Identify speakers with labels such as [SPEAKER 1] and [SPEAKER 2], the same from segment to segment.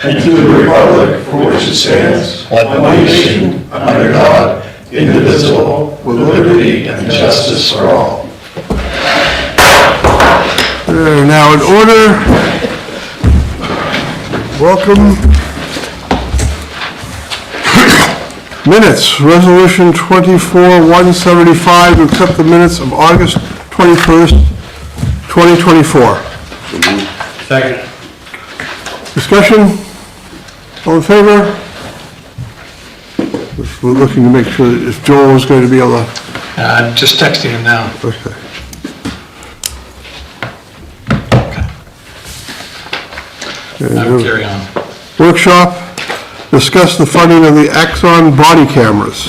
[SPEAKER 1] and to the republic for which it stands, one nation, under God, indivisible, with liberty and justice for all.
[SPEAKER 2] Now in order, welcome. Minutes, resolution 24-175 to accept the minutes of August 21st, 2024.
[SPEAKER 3] Second.
[SPEAKER 2] Discussion? All in favor? We're looking to make sure that if Joel is going to be able to...
[SPEAKER 3] I'm just texting him now.
[SPEAKER 2] Okay.
[SPEAKER 3] I will carry on.
[SPEAKER 2] Workshop, discuss the funding of the Axon body cameras.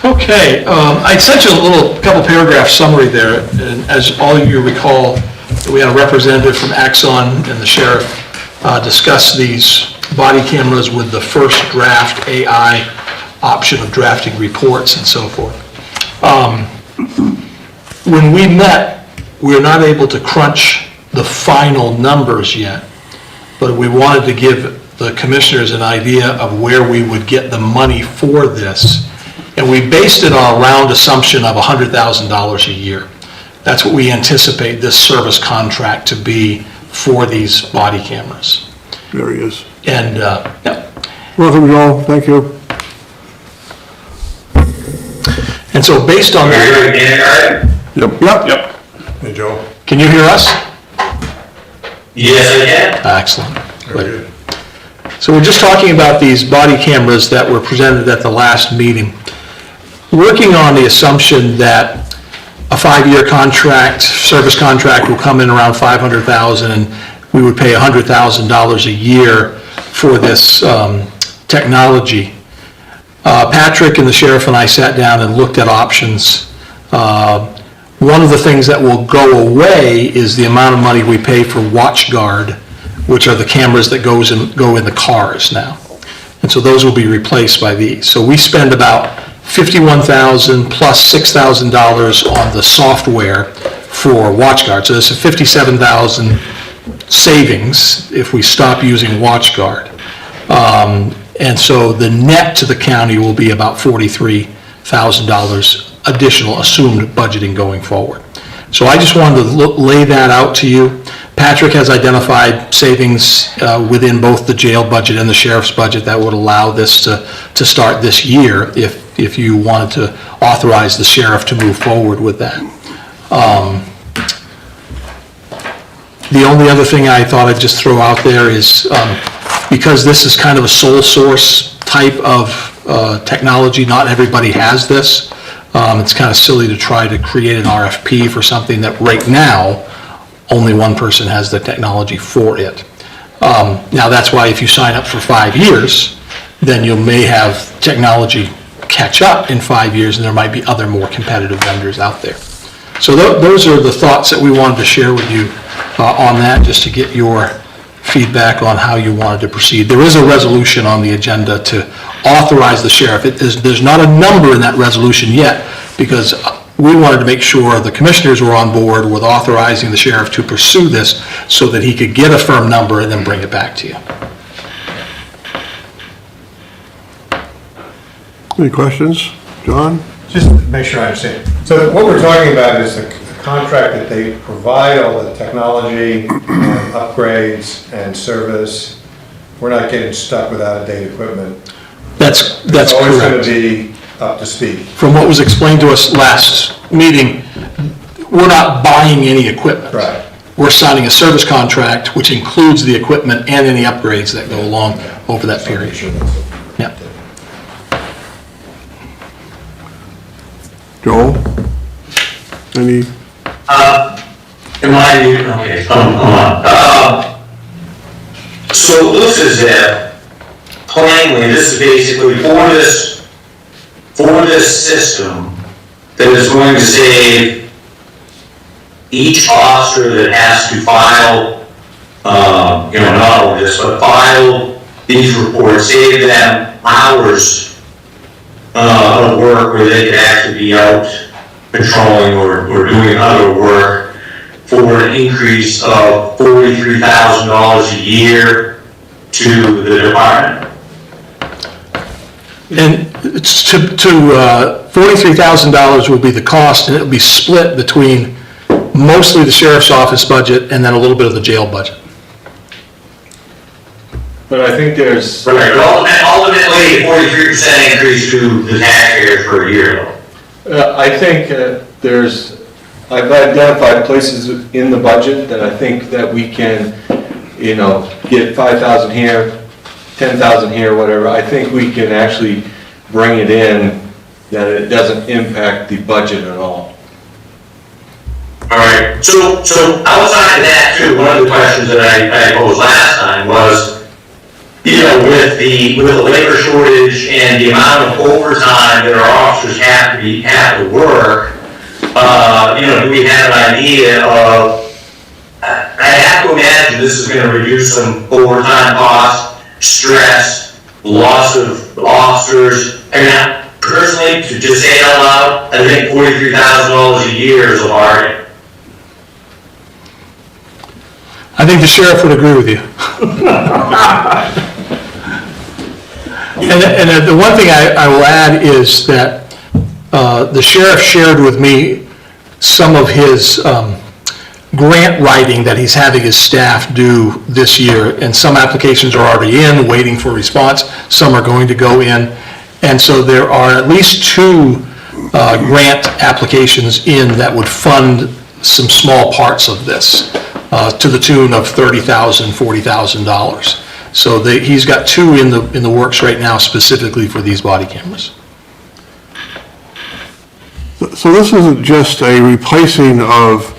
[SPEAKER 3] Okay, I sent you a couple paragraph summary there, and as all of you recall, we had a representative from Axon and the sheriff discuss these body cameras with the first draft AI option of drafting reports and so forth. When we met, we were not able to crunch the final numbers yet, but we wanted to give the commissioners an idea of where we would get the money for this. And we based it on a round assumption of $100,000 a year. That's what we anticipate this service contract to be for these body cameras.
[SPEAKER 2] There he is.
[SPEAKER 3] And, yeah.
[SPEAKER 2] Welcome, Joel. Thank you.
[SPEAKER 3] And so based on that,
[SPEAKER 2] Yep. Hey, Joel.
[SPEAKER 3] can you hear us?
[SPEAKER 4] Yes, I can.
[SPEAKER 3] Excellent. Good. So we're just talking about these body cameras that were presented at the last meeting. Working on the assumption that a 5-year contract, service contract will come in around $500,000 and we would pay $100,000 a year for this technology. Patrick and the sheriff and I sat down and looked at options. One of the things that will go away is the amount of money we pay for WatchGuard, which are the cameras that go in the cars now. And so those will be replaced by these. So we spend about $51,000 plus $6,000 on the software for WatchGuard. So there's a $57,000 savings if we stop using WatchGuard. And so the net to the county will be about $43,000 additional assumed budgeting going forward. So I just wanted to lay that out to you. Patrick has identified savings within both the jail budget and the sheriff's budget that would allow this to start this year if you wanted to authorize the sheriff to move forward with that. The only other thing I thought I'd just throw out there is because this is kind of a sole source type of technology, not everybody has this. It's kind of silly to try to create an RFP for something that right now only one person has the technology for it. Now that's why if you sign up for 5 years, then you may have technology catch up in 5 years and there might be other more competitive vendors out there. So those are the thoughts that we wanted to share with you on that, just to get your feedback on how you wanted to proceed. There is a resolution on the agenda to authorize the sheriff. There's not a number in that resolution yet because we wanted to make sure the commissioners were on board with authorizing the sheriff to pursue this so that he could get a firm number and then bring it back to you.
[SPEAKER 2] Any questions? John?
[SPEAKER 5] Just to make sure I understand. So what we're talking about is the contract that they provide all the technology and upgrades and service. We're not getting stuck without out-of-date equipment.
[SPEAKER 3] That's
[SPEAKER 5] It's always going
[SPEAKER 3] correct.
[SPEAKER 5] to be up to speed.
[SPEAKER 3] From what was explained to us last meeting, we're not buying any equipment.
[SPEAKER 5] Right.
[SPEAKER 3] We're signing a service contract, which includes the equipment and any upgrades that go along over that period. Yeah.
[SPEAKER 2] Joel? Any?
[SPEAKER 4] Am I, okay, come on. So it looks as if, plainly, this is basically for this system that is going to save each officer that has to file, not only this, but file these reports, save them hours of work where they could actually be out patrolling or doing other work for an increase of $43,000 a year to the department.
[SPEAKER 3] And it's to $43,000 will be the cost, and it'll be split between mostly the sheriff's office budget and then a little bit of the jail budget.
[SPEAKER 1] But I think there's,
[SPEAKER 4] Right, but ultimately, 43% increase to the taxpayers per year.
[SPEAKER 1] I think I've identified places in the budget that I think that we can, get 5,000 here, 10,000 here, whatever. I think we can actually bring it in that it doesn't impact the budget at all.
[SPEAKER 4] All right, so outside of that too, one of the questions that I posed last time was, with the labor shortage and the amount of overtime that our officers have to work, do we have an idea of, I have to imagine this is gonna reduce some overtime costs, stress, loss of officers. I mean, personally, to just say it out loud, I think $43,000 a year is a bargain.
[SPEAKER 3] I think the sheriff would agree with you. And the one thing I will add is that the sheriff shared with me some of his grant writing that he's having his staff do this year, and some applications are already in, waiting for response, some are going to go in, and so there are at least 2 grant applications in that would fund some small parts of this, to the tune of $30,000, $40,000. So he's got 2 in the works right now specifically for these body cameras.
[SPEAKER 2] So this isn't just a replacing of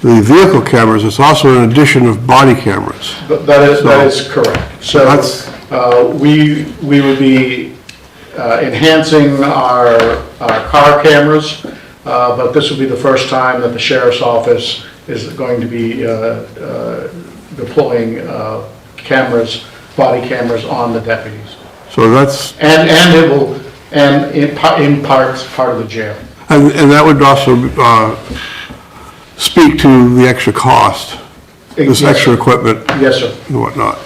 [SPEAKER 2] the vehicle cameras, it's also an addition of body cameras.
[SPEAKER 6] That is correct. So
[SPEAKER 2] That's-
[SPEAKER 6] we would be enhancing our car cameras, but this will be the first time that the sheriff's office is going to be deploying cameras, body cameras on the deputies.
[SPEAKER 2] So that's,
[SPEAKER 6] And it will, and in part of the jail.
[SPEAKER 2] and that would also speak to the extra cost, this
[SPEAKER 6] Yes,
[SPEAKER 2] extra
[SPEAKER 6] sir.
[SPEAKER 2] equipment
[SPEAKER 6] Yes, sir.
[SPEAKER 2] and whatnot.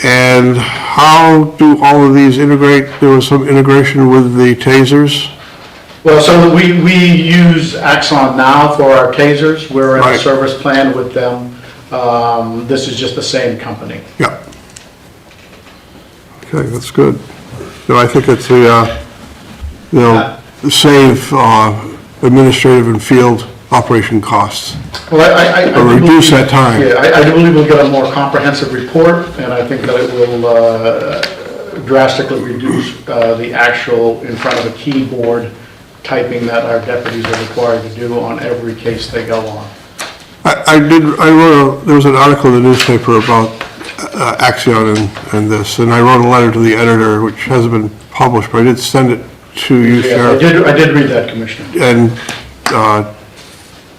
[SPEAKER 2] And how do all of these integrate? There was some integration with the tasers?
[SPEAKER 6] Well, so we use Axon now for our tasers. We're in a
[SPEAKER 2] Right.
[SPEAKER 6] service plan with them. This is just the same company.
[SPEAKER 2] Yeah. Okay, that's good. I think it's save administrative and field operation costs.
[SPEAKER 6] Well, I
[SPEAKER 2] Or
[SPEAKER 6] do
[SPEAKER 2] reduce
[SPEAKER 6] believe-
[SPEAKER 2] that time.
[SPEAKER 6] Yeah, I do believe we'll get a more comprehensive report, and I think that it will drastically reduce the actual in front of a keyboard typing that our deputies are required to do on every case they go on.
[SPEAKER 2] There was an article in the newspaper about Axion and this, and I wrote a letter to the editor, which hasn't been published, but I did send it to you,
[SPEAKER 6] Yes,
[SPEAKER 2] Sheriff.
[SPEAKER 6] I did read that, Commissioner.
[SPEAKER 2] And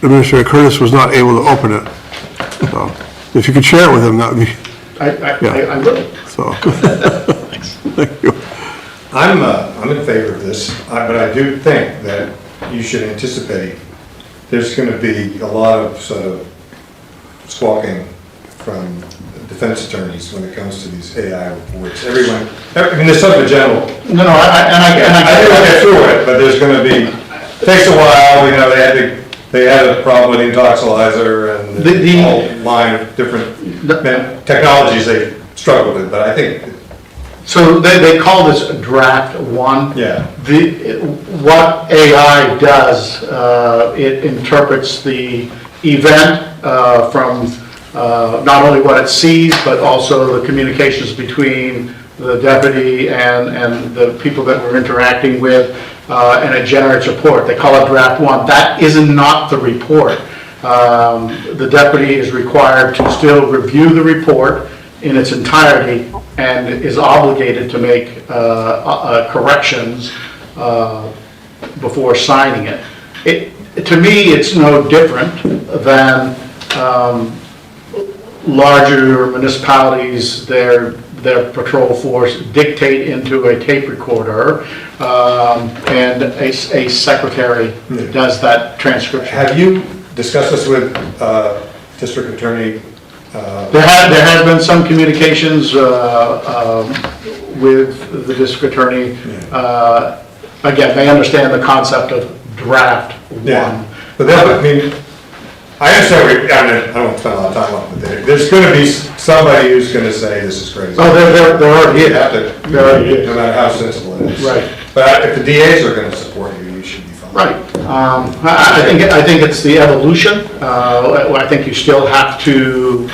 [SPEAKER 2] Administrator Curtis was not able to open it. So if you could share it with him, that would be,
[SPEAKER 6] I will.
[SPEAKER 2] so. Thank you.
[SPEAKER 5] I'm in favor of this, but I do think that you should anticipate there's going to be a lot of sort of squawking from defense attorneys when it comes to these AI reports. Everyone, I mean, there's sort of a general,
[SPEAKER 6] No, I
[SPEAKER 5] I think we'll get through it, but there's going to be, takes a while, they had a problem with Intoxilizer and the whole line of different technologies they struggled with, but I think,
[SPEAKER 6] So they call this draft 1.
[SPEAKER 5] yeah.
[SPEAKER 6] What AI does, it interprets the event from not only what it sees, but also the communications between the deputy and the people that we're interacting with, and it generates a report. They call it draft 1. That is not the report. The deputy is required to still review the report in its entirety and is obligated to make corrections before signing it. To me, it's no different than larger municipalities, their patrol force dictate into a tape recorder, and a secretary does that transcription.
[SPEAKER 5] Have you discussed this with District Attorney?
[SPEAKER 6] There has been some communications with the district attorney. Again, they understand the concept of draft
[SPEAKER 5] Yeah,
[SPEAKER 6] one.
[SPEAKER 5] but then, I mean, I understand, I don't want to spend a lot of time on it, but there's gonna be somebody who's gonna say this is crazy.
[SPEAKER 6] Oh, there already
[SPEAKER 5] You
[SPEAKER 6] is.
[SPEAKER 5] have to,
[SPEAKER 6] There already is.
[SPEAKER 5] no matter how sensible it is.
[SPEAKER 6] Right.
[SPEAKER 5] But if the DAs are gonna support you, you should be fine.
[SPEAKER 6] Right. I think it's the evolution. I think you still have to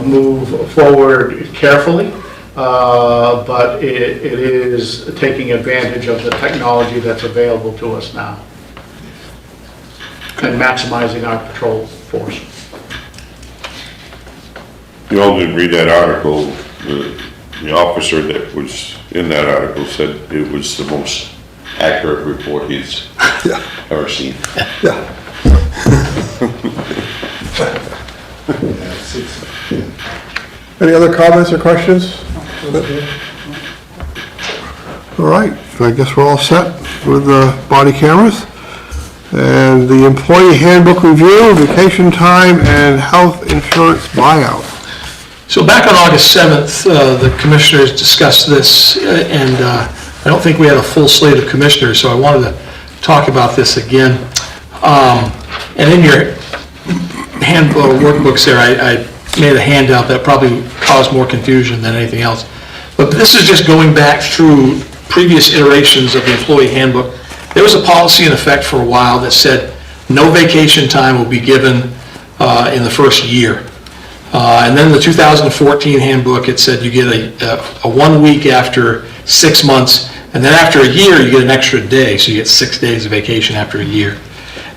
[SPEAKER 6] move forward carefully, but it is taking advantage of the technology that's available to us now and maximizing our patrol force.
[SPEAKER 7] You all didn't read that article. The officer that was in that article said it was the most accurate report he's ever seen.
[SPEAKER 2] Any other comments or questions? All right, so I guess we're all set with the body cameras. And the employee handbook review, vacation time, and health insurance buyout.
[SPEAKER 3] So back on August 7th, the commissioners discussed this, and I don't think we had a full slate of commissioners, so I wanted to talk about this again. And in your handbook workbooks there, I made a handout that probably caused more confusion than anything else. But this is just going back through previous iterations of the employee handbook. There was a policy in effect for a while that said no vacation time will be given in the first year. And then in the 2014 handbook, it said you get a 1 week after 6 months, and then after a year, you get an extra day, so you get 6 days of vacation after a year.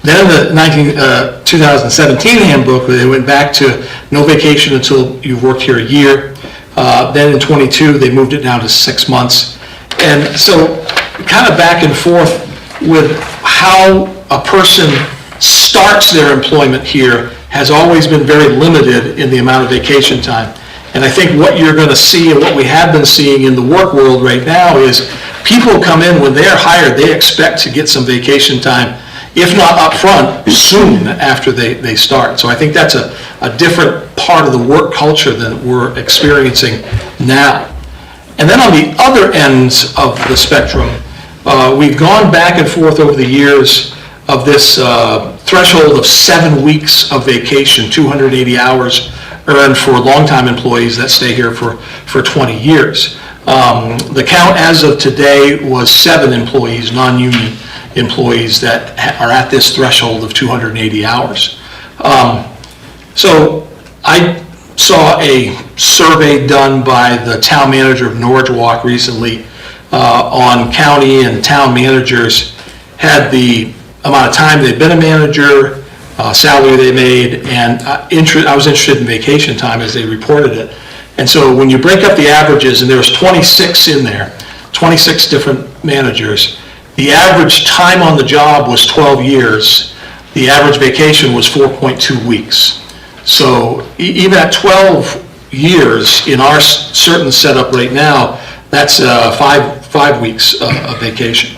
[SPEAKER 3] Then in the 2017 handbook, they went back to no vacation until you've worked here a year. Then in 22, they moved it down to 6 months. And so kind of back and forth with how a person starts their employment here has always been very limited in the amount of vacation time. And I think what you're going to see and what we have been seeing in the work world right now is people come in, when they're hired, they expect to get some vacation time, if not up front, soon after they start. So I think that's a different part of the work culture than we're experiencing now. And then on the other ends of the spectrum, we've gone back and forth over the years of this threshold of 7 weeks of vacation, 280 hours earned for longtime employees that stay here for 20 years. The count as of today was 7 employees, non-union employees, that are at this threshold of 280 hours. So I saw a survey done by the town manager of Norwalk recently on county and town managers had the amount of time they'd been a manager, salary they made, and I was interested in vacation time as they reported it. And so when you break up the averages, and there was 26 in there, 26 different managers, the average time on the job was 12 years. The average vacation was 4.2 weeks. So even at 12 years in our certain setup right now, that's five weeks of vacation.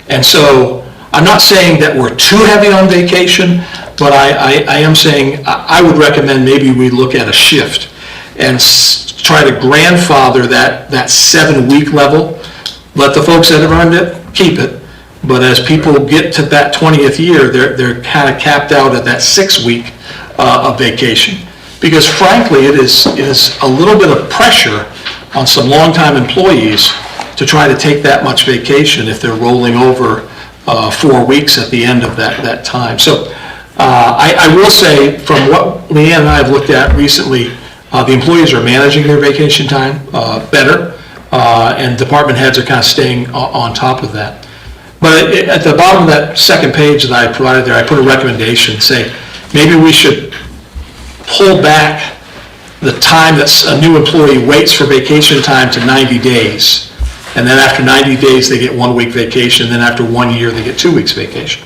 [SPEAKER 3] And so I'm not saying that we're too heavy on vacation, but I am saying I would recommend maybe we look at a shift and try to grandfather that 7 week level. Let the folks that have earned it keep it. But as people get to that 20th year, they're kind of capped out at that 6 week of vacation. Because frankly, it is a little bit of pressure on some longtime employees to try to take that much vacation if they're rolling over 4 weeks at the end of that time. So I will say, from what Leanne and I have looked at recently, the employees are managing their vacation time better, and department heads are kind of staying on top of that. But at the bottom of that second page that I provided there, I put a recommendation, say maybe we should pull back the time that a new employee waits for vacation time to 90 days. And then after 90 days, they get 1 week vacation. Then after 1 year, they get 2 weeks vacation.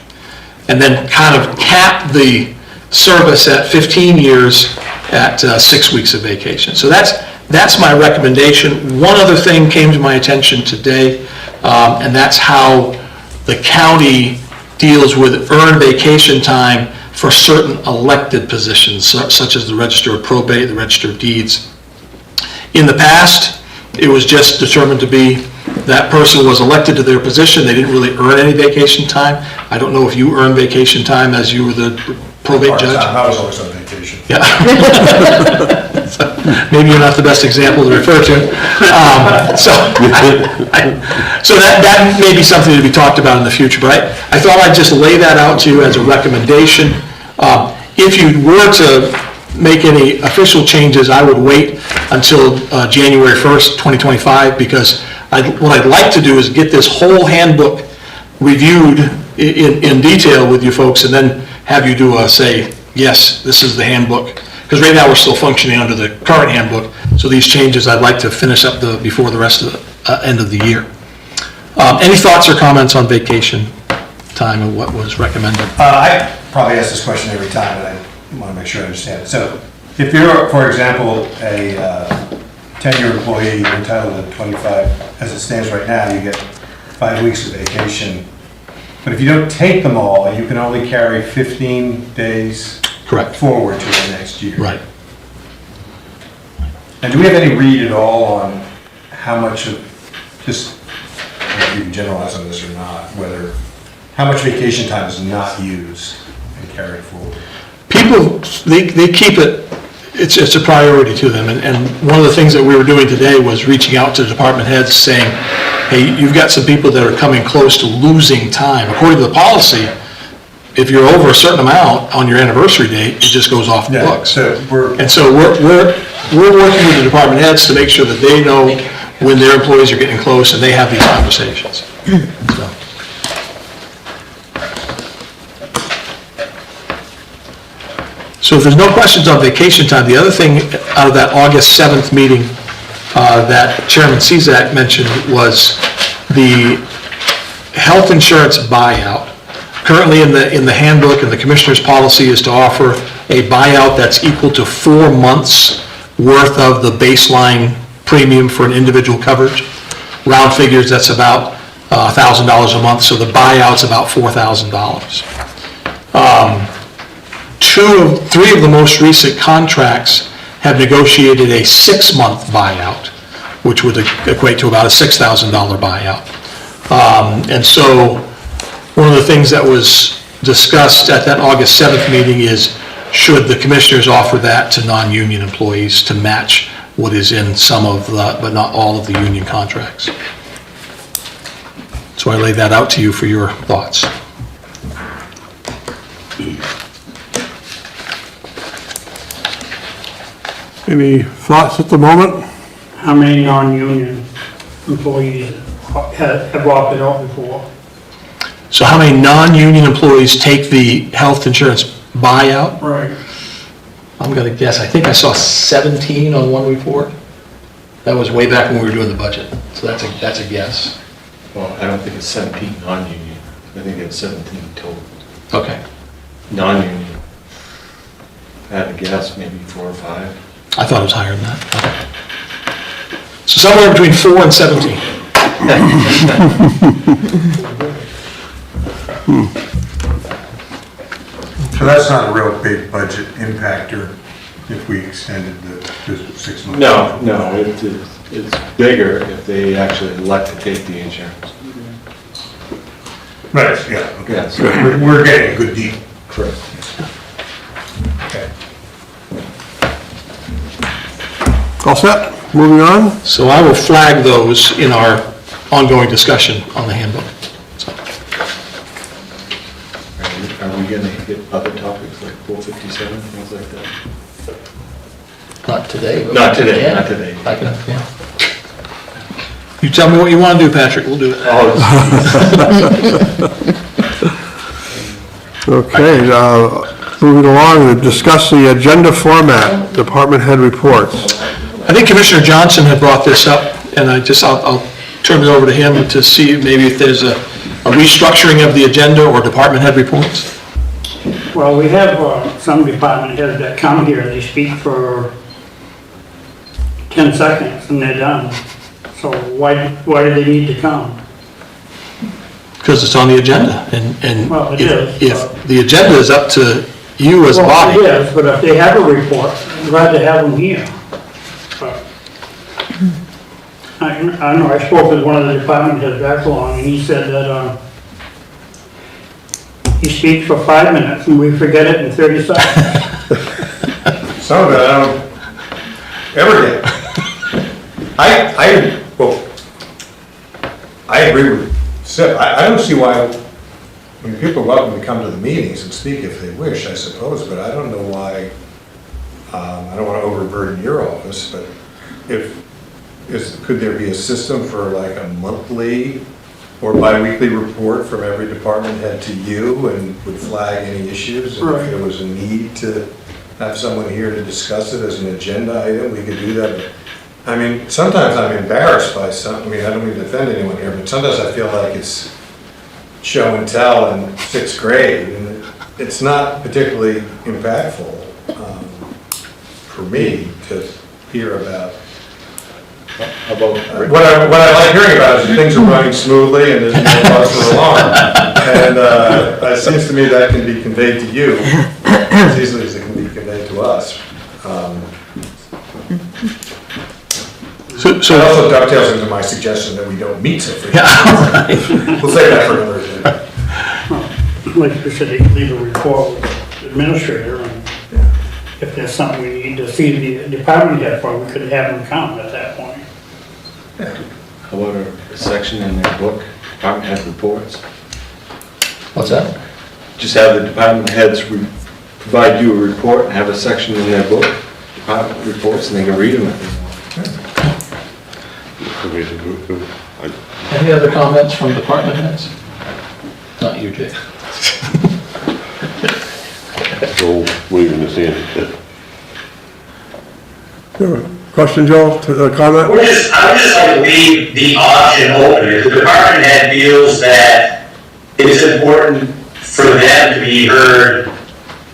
[SPEAKER 3] And then kind of cap the service at 15 years at 6 weeks of vacation. So that's my recommendation. One other thing came to my attention today, and that's how the county deals with earned vacation time for certain elected positions, such as the Register of Probate, the Register of Deeds. In the past, it was just determined to be that person was elected to their position. They didn't really earn any vacation time. I don't know if you earned vacation time as you were the probate judge.
[SPEAKER 5] I was always on vacation.
[SPEAKER 3] Yeah. Maybe you're not the best example to refer to. So that may be something to be talked about in the future, but I thought I'd just lay that out to you as a recommendation. If you were to make any official changes, I would wait until January 1st, 2025, because what I'd like to do is get this whole handbook reviewed in detail with you folks, and then have you do say, yes, this is the handbook. Because right now we're still functioning under the current handbook, so these changes I'd like to finish up before the rest of the end of the year. Any thoughts or comments on vacation time and what was recommended?
[SPEAKER 5] I probably ask this question every time, but I want to make sure I understand it. So if you're, for example, a tenured employee, you're entitled to 25, as it stands right now, you get 5 weeks of vacation. But if you don't take them all, you can only carry 15 days
[SPEAKER 3] Correct.
[SPEAKER 5] forward to the next year.
[SPEAKER 3] Right.
[SPEAKER 5] And do we have any read at all on how much of, just, I don't know if you can generalize on this or not, how much vacation time is not used and carried forward?
[SPEAKER 3] People, they keep it, it's a priority to them, and one of the things that we were doing today was reaching out to department heads saying, hey, you've got some people that are coming close to losing time. According to the policy, if you're over a certain amount on your anniversary date, it just goes off the books.
[SPEAKER 5] So we're
[SPEAKER 3] working with the department heads to make sure that they know when their employees are getting close and they have these conversations. So if there's no questions on vacation time, the other thing out of that August 7th meeting that Chairman Cezak mentioned was the health insurance buyout. Currently in the handbook and the commissioner's policy is to offer a buyout that's equal to 4 months worth of the baseline premium for an individual coverage. Round figures, that's about $1,000 a month, so the buyout's about $4,000. 3 of the most recent contracts have negotiated a 6-month buyout, which would equate to about a $6,000 buyout. And so one of the things that was discussed at that August 7th meeting is, should the commissioners offer that to non-union employees to match what is in some of the, but not all of the union contracts. So I laid that out to you for your thoughts.
[SPEAKER 2] Any thoughts at the moment?
[SPEAKER 8] How many non-union employees have opted out before?
[SPEAKER 3] So how many non-union employees take the health insurance buyout?
[SPEAKER 8] Right.
[SPEAKER 3] I'm gonna guess, I think I saw 17 on one report. That was way back when we were doing the budget, so that's a guess.
[SPEAKER 1] Well, I don't think it's 17 non-union. I think it's 17 total.
[SPEAKER 3] Okay.
[SPEAKER 1] Non-union. I had a guess, maybe 4 or 5.
[SPEAKER 3] I thought it was higher than that. Okay. So somewhere between 4 and 17.
[SPEAKER 5] So that's not a real big budget impactor if we extended the 6 months?
[SPEAKER 1] No, it's bigger if they actually elect to take the insurance.
[SPEAKER 5] Right, yeah, okay.
[SPEAKER 1] Yeah,
[SPEAKER 5] So
[SPEAKER 1] so-
[SPEAKER 5] we're getting a good deal.
[SPEAKER 1] Correct.
[SPEAKER 5] Okay.
[SPEAKER 2] All set? Moving on?
[SPEAKER 3] So I will flag those in our ongoing discussion on the handbook. So,
[SPEAKER 1] Are we gonna hit other topics like 457, things like that?
[SPEAKER 3] not today. But
[SPEAKER 1] Not today,
[SPEAKER 3] yeah,
[SPEAKER 1] not today.
[SPEAKER 3] I can, yeah. You tell me what you want to do, Patrick, we'll do it.
[SPEAKER 2] Okay, moving along, to discuss the agenda format, department head reports.
[SPEAKER 3] I think Commissioner Johnson had brought this up, and I'll turn it over to him to see maybe if there's a restructuring of the agenda or department head reports.
[SPEAKER 8] Well, we have some department heads that come here, they speak for 10 seconds and they're done. So why do they need to come?
[SPEAKER 3] Because it's on the agenda, and
[SPEAKER 8] Well, it
[SPEAKER 3] if
[SPEAKER 8] is,
[SPEAKER 3] if
[SPEAKER 8] but-
[SPEAKER 3] the agenda is up to you as a
[SPEAKER 8] Well,
[SPEAKER 3] body.
[SPEAKER 8] yes, but if they have a report, I'm glad to have them here. But I know, I spoke with one of the department heads back along, and he said that, he speaks for 5 minutes and we forget it in 30 seconds.
[SPEAKER 5] Some of it I don't ever get. Well, I agree with Sip. I don't see why, I mean, people are welcome to come to the meetings and speak if they wish, I suppose, but I don't know why, I don't want to overburden your office, but could there be a system for like a monthly or bi-weekly report from every department head to you and would flag any issues? And if there was a need to have someone here to discuss it as an agenda item, we could do that. I mean, sometimes I'm embarrassed by I mean, I don't mean to offend anyone here, but sometimes I feel like it's show and tell in 6th grade, and it's not particularly impactful for me to hear about. What I like hearing about is that things are running smoothly and there's no cause for alarm. And it seems to me that can be conveyed to you as easily as it can be conveyed to us.
[SPEAKER 3] So,
[SPEAKER 5] It also dovetails into my suggestion that we don't meet so frequently. We'll save that for another day.
[SPEAKER 8] Like you said, they can leave a report with the administrator, and if there's something we need to see the department head for, we could have them come at that point.
[SPEAKER 1] How about a section in their book, department head reports?
[SPEAKER 3] what's that?
[SPEAKER 1] Just have the department heads provide you a report and have a section in their book, department reports, and they can read them if they want.
[SPEAKER 3] Any other comments from department heads? Not you, Jay.
[SPEAKER 7] So, waving his hand.
[SPEAKER 2] Question, Joe, comment?
[SPEAKER 4] I would just like to leave the option open. If the department head feels that it's important for them to be heard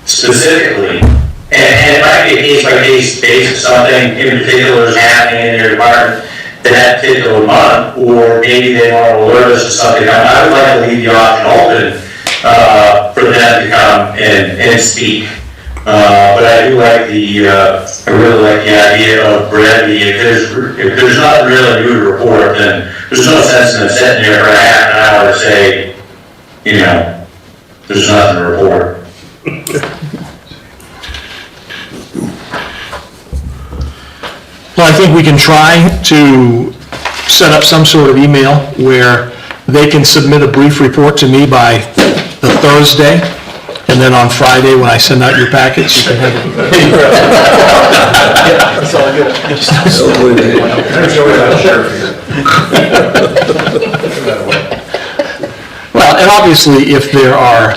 [SPEAKER 4] specifically, and it might be a case-by-case basis, something in particular is happening in their department that particular month, or maybe they want to alert us to something. I would like to leave the option open for them to come and speak. But I do like I really like the idea of brevity. If there's nothing really new to report, then there's no sense in them sitting there for half an hour to say, there's nothing to report.
[SPEAKER 3] Well, I think we can try to set up some sort of email where they can submit a brief report to me by the Thursday, and then on Friday, when I send out your packets, you can have it. That's all good. Well, and obviously, if there are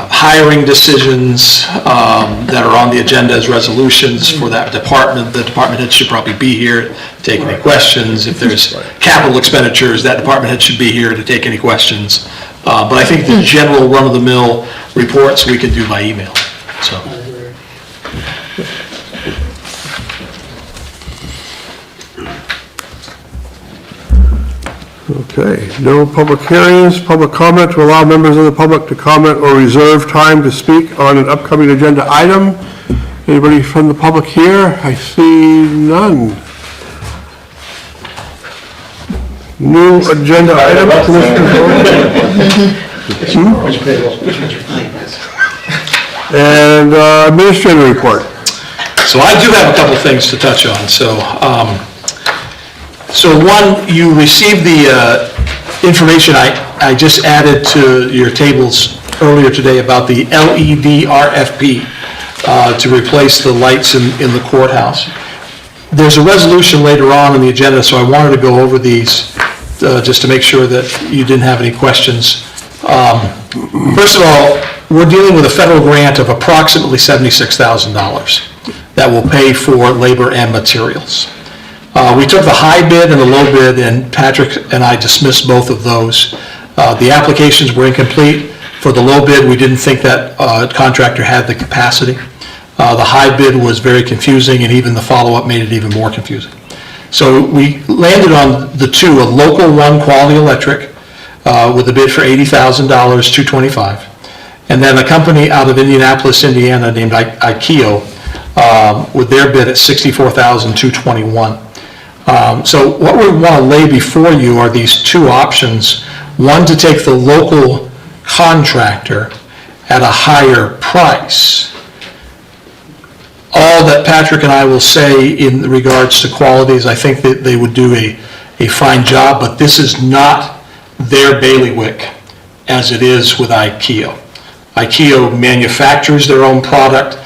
[SPEAKER 3] hiring decisions that are on the agenda as resolutions for that department, the department head should probably be here to take any questions. If there's capital expenditures, that department head should be here to take any questions. But I think the general run-of-the-mill reports we could do by email, so.
[SPEAKER 2] Okay, no public hearings, public comment to allow members of the public to comment or reserve time to speak on an upcoming agenda item. Anybody from the public here? I see none. New agenda item, Commissioner And administrator report.
[SPEAKER 3] So I do have a couple things to touch on. So one, you received the information I just added to your tables earlier today about the LED RFP to replace the lights in the courthouse. There's a resolution later on in the agenda, so I wanted to go over these just to make sure that you didn't have any questions. First of all, we're dealing with a federal grant of approximately $76,000 that will pay for labor and materials. We took the high bid and the low bid, and Patrick and I dismissed both of those. The applications were incomplete. For the low bid, we didn't think that contractor had the capacity. The high bid was very confusing, and even the follow-up made it even more confusing. So we landed on the two, a local one, Quality Electric, with a bid for $80,000, $225, And then a company out of Indianapolis, Indiana named IKEO, with their bid at $64,221. So what we want to lay before you are these two options. One, to take the local contractor at a higher price. All that Patrick and I will say in regards to qualities, I think that they would do a fine job, but this is not their bailiwick as it is with IKEO. IKEO manufactures their own product.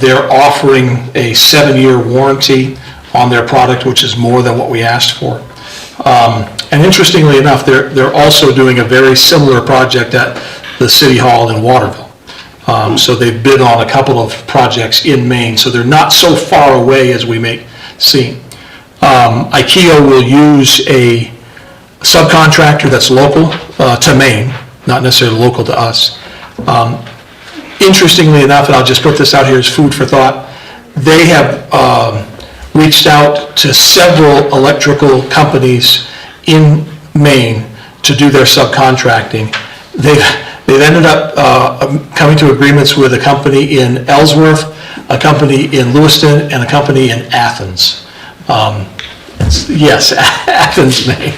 [SPEAKER 3] They're offering a 7-year warranty on their product, which is more than what we asked for. And interestingly enough, they're also doing a very similar project at the City Hall in Waterville. So they've bid on a couple of projects in Maine, so they're not so far away as we may seem. IKEO will use a subcontractor that's local to Maine, not necessarily local to us. Interestingly enough, and I'll just put this out here as food for thought, they have reached out to several electrical companies in Maine to do their subcontracting. They've ended up coming to agreements with a company in Ellsworth, a company in Lewiston, and a company in Athens. Yes, Athens, Maine.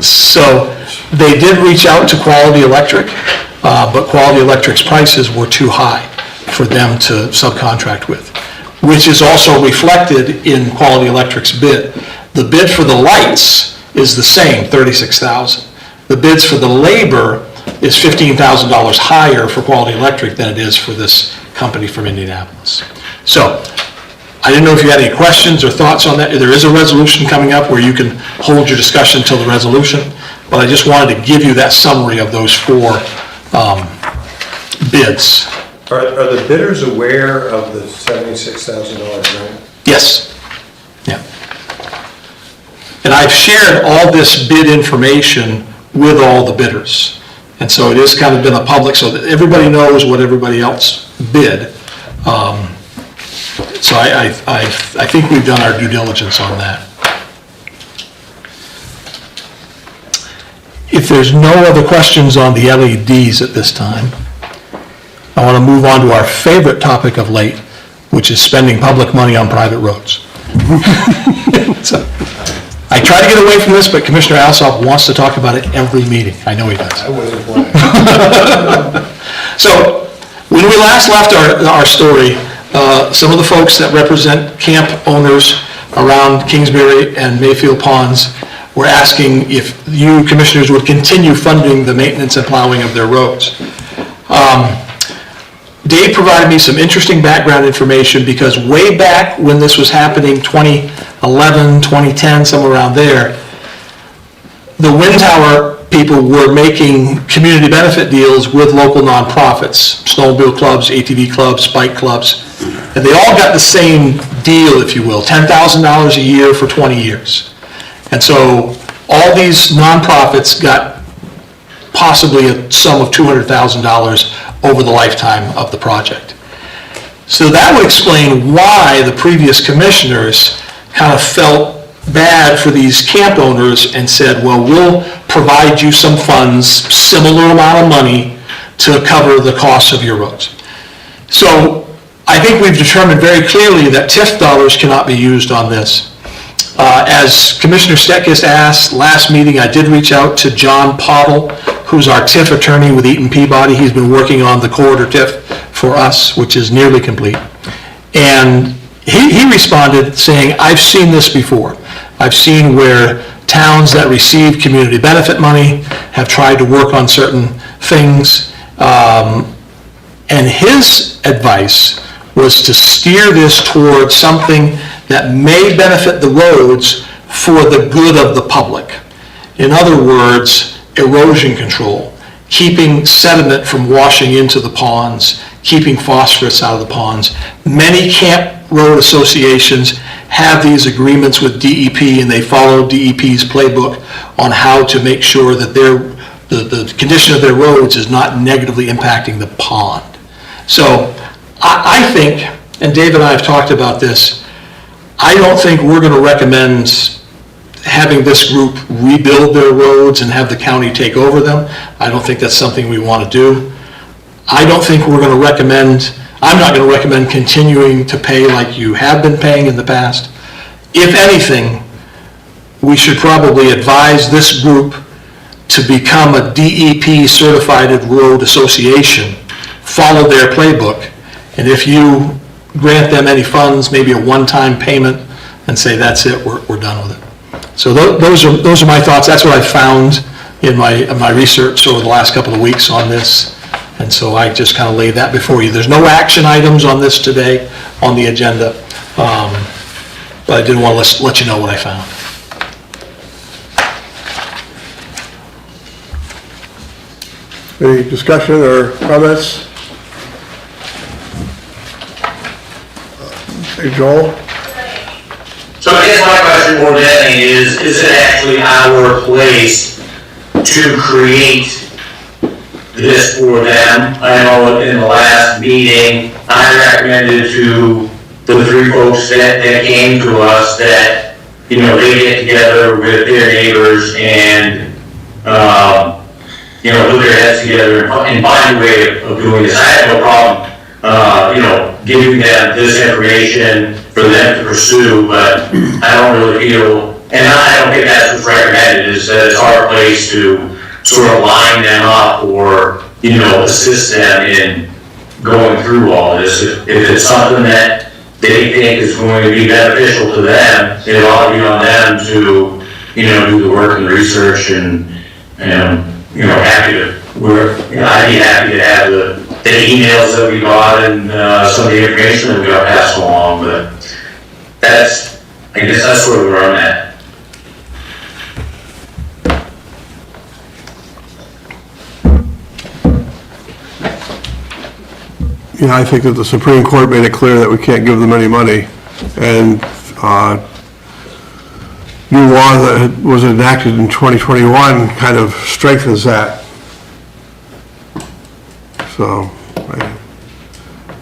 [SPEAKER 3] So they did reach out to Quality Electric, but Quality Electric's prices were too high for them to subcontract with, which is also reflected in Quality Electric's bid. The bid for the lights is the same, $36,000. The bids for the labor is $15,000 higher for Quality Electric than it is for this company from Indianapolis. So I didn't know if you had any questions or thoughts on that. There is a resolution coming up where you can hold your discussion until the resolution, but I just wanted to give you that summary of those 4 bids.
[SPEAKER 5] Are the bidders aware of the $76,000 grant?
[SPEAKER 3] Yes. Yeah. And I've shared all this bid information with all the bidders. And so it has kind of been a public, so that everybody knows what everybody else bid. So I think we've done our due diligence on that. If there's no other questions on the LEDs at this time, I want to move on to our favorite topic of late, which is spending public money on private roads. So, I try to get away from this, but Commissioner Alsop wants to talk about it every meeting. I know he does.
[SPEAKER 5] I wasn't playing.
[SPEAKER 3] So, when we last left our story, some of the folks that represent camp owners around Kingsbury and Mayfield Ponds were asking if you commissioners would continue funding the maintenance and plowing of their roads. Dave provided me some interesting background information because way back when this was happening, 2011, 2010, somewhere around there, the wind tower people were making community benefit deals with local nonprofits, snowmobile clubs, ATV clubs, bike clubs, and they all got the same deal, if you will, $10,000 a year for 20 years. And so all these nonprofits got possibly a sum of $200,000 over the lifetime of the project. So that would explain why the previous commissioners kind of felt bad for these camp owners and said, well, we'll provide you some funds, similar amount of money to cover the costs of your roads. So I think we've determined very clearly that TIF dollars cannot be used on this. As Commissioner Stetkis asked last meeting, I did reach out to John Pottle, who's our TIF attorney with Eaton Peabody. He's been working on the corridor TIF for us, which is nearly complete. And he responded saying, I've seen this before. I've seen where towns that receive community benefit money have tried to work on certain things. And his advice was to steer this towards something that may benefit the roads for the good of the public. In other words, erosion control, keeping sediment from washing into the ponds, keeping phosphorus out of the ponds. Many camp road associations have these agreements with DEP, and they follow DEP's playbook on how to make sure that the condition of their roads is not negatively impacting the pond. So I think, and Dave and I have talked about this, I don't think we're going to recommend having this group rebuild their roads and have the county take over them. I don't think that's something we want to do. I don't think we're going to recommend, I'm not going to recommend continuing to pay like you have been paying in the past. If anything, we should probably advise this group to become a DEP certified road association, follow their playbook, and if you grant them any funds, maybe a one-time payment, and say, that's it, we're done with it. So those are my thoughts. That's what I found in my research over the last couple of weeks on this. And so I just kind of laid that before you. There's no action items on this today on the agenda, but I did want to let you know what I found.
[SPEAKER 2] Any discussion or comments? Hey, Joel?
[SPEAKER 4] So I guess my question more than anything is it actually our place to create this for them? I know in the last meeting, I recommended to the three folks that came to us that, you know, they get together with their neighbors and, you know, put their heads together and find a way of doing this. I have no problem, you know, giving them this information for them to pursue, but I don't really feel, and I don't think that's what's recommended, is that it's our place to sort of line them up or, you know, assist them in going through all this. If it's something that they think is going to be beneficial to them, it ought to be on them to, you know, do the work and research and you know, I'd be happy to have the emails that we got and some of the information that we got passed along, but I guess that's where we're at.
[SPEAKER 2] Yeah, I think that the Supreme Court made it clear that we can't give them any money, and new law that was enacted in 2021 kind of strengthens that. So,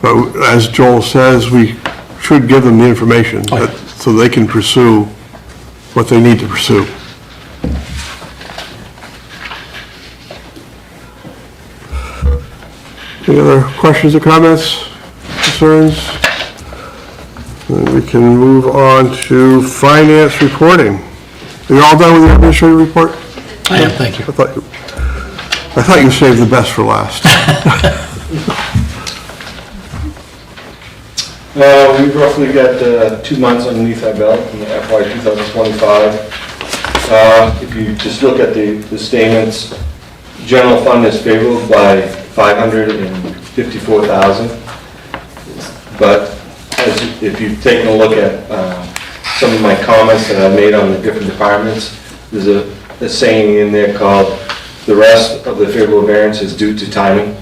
[SPEAKER 2] but as Joel says, we should give them the information so they can pursue what they need to pursue. Any other questions or comments, concerns? Then we can move on to finance reporting. Are you all done with the administrative report?
[SPEAKER 3] I am, thank you.
[SPEAKER 2] I thought you saved the best for last.
[SPEAKER 1] We've roughly got 2 months underneath our belt in the FY 2025. If you just look at the statements, general fund is favorable by $554,000. But if you've taken a look at some of my comments that I made on the different departments, there's a saying in there called, the rest of the favorable variance is due to timing.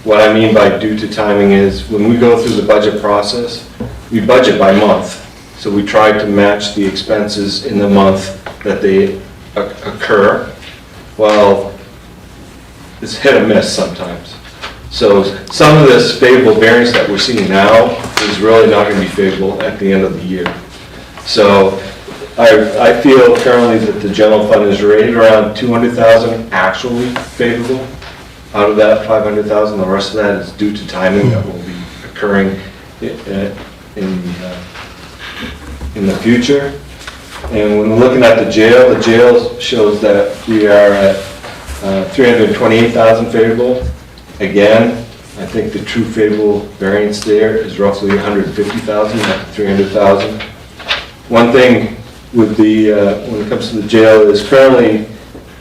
[SPEAKER 1] What I mean by due to timing is when we go through the budget process, we budget by month. So we try to match the expenses in the month that they occur. Well, it's hit or miss sometimes. So some of this favorable variance that we're seeing now is really not going to be favorable at the end of the year. So I feel currently that the general fund is rated around $200,000 actually favorable. Out of that $500,000, the rest of that is due to timing that will be occurring in the future. And when looking at the jail shows that we are at $328,000 favorable. Again, I think the true favorable variance there is roughly $150,000, not $300,000. One thing with when it comes to the jail is currently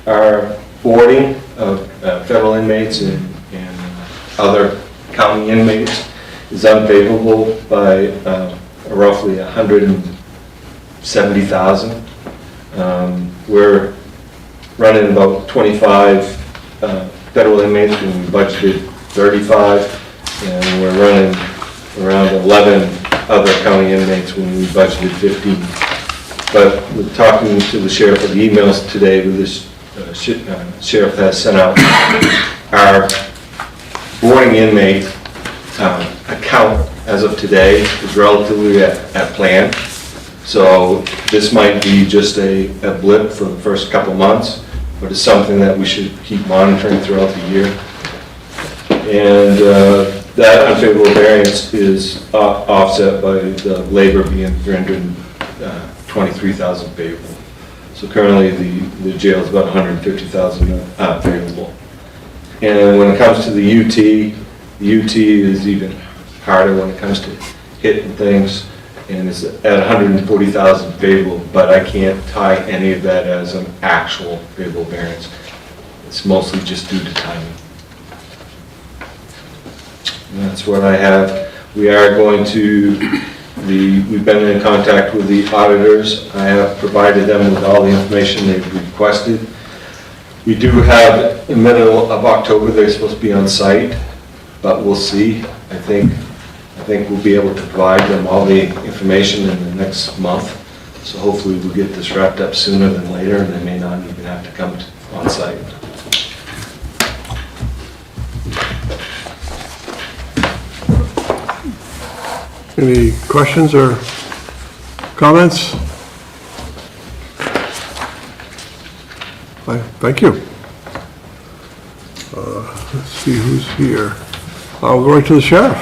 [SPEAKER 1] our boarding of federal inmates and other county inmates is unfavorable by roughly $170,000. We're running about 25 federal inmates when we budgeted 35, and we're running around 11 other county inmates when we budgeted 15. But we're talking to the sheriff of the emails today with this sheriff has sent out our boarding inmate account as of today is relatively at plan. So this might be just a blip for the first couple months, but it's something that we should keep monitoring throughout the year. And that unfavorable variance is offset by the labor being 323,000 favorable. So currently, the jail is about 150,000 favorable. And when it comes to the UT is even harder when it comes to hitting things, and it's at 140,000 favorable, but I can't tie any of that as an actual favorable variance. It's mostly just due to timing. And that's what I have. We are going to, we've been in contact with the auditors. I have provided them with all the information they've requested. We do have, in the middle of October, they're supposed to be on site, but we'll see. I think we'll be able to provide them all the information in the next month. So hopefully we'll get this wrapped up sooner than later, and they may not even have to come on site.
[SPEAKER 2] Any questions or comments? Thank you. Let's see who's here. I'll go right to the sheriff.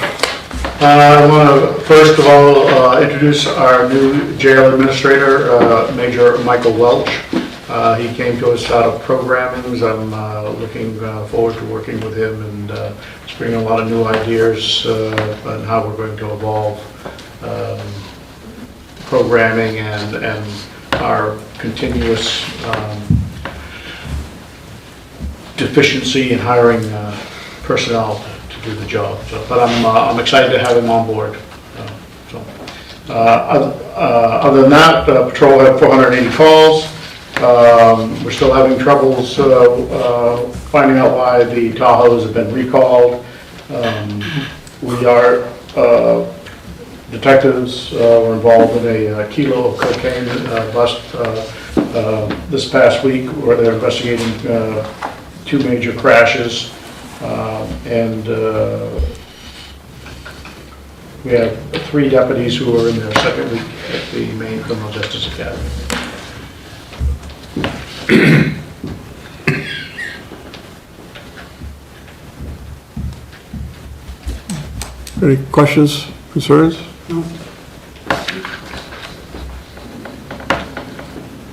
[SPEAKER 6] I want to first of all introduce our new jail administrator, Major Michael Welch. He came to us out of programming. I'm looking forward to working with him and just bringing a lot of new ideas on how we're going to evolve programming and our continuous deficiency in hiring personnel to do the job. So, but I'm excited to have him on board. Other than that, patrol had 480 calls. We're still having troubles finding out why the Tahoes have been recalled. Detectives were involved in a kilo of cocaine bust this past week, where they're investigating 2 major crashes, and we have 3 deputies who are in their second week at the Maine Criminal Justice Academy.
[SPEAKER 2] Any questions, concerns?
[SPEAKER 8] No.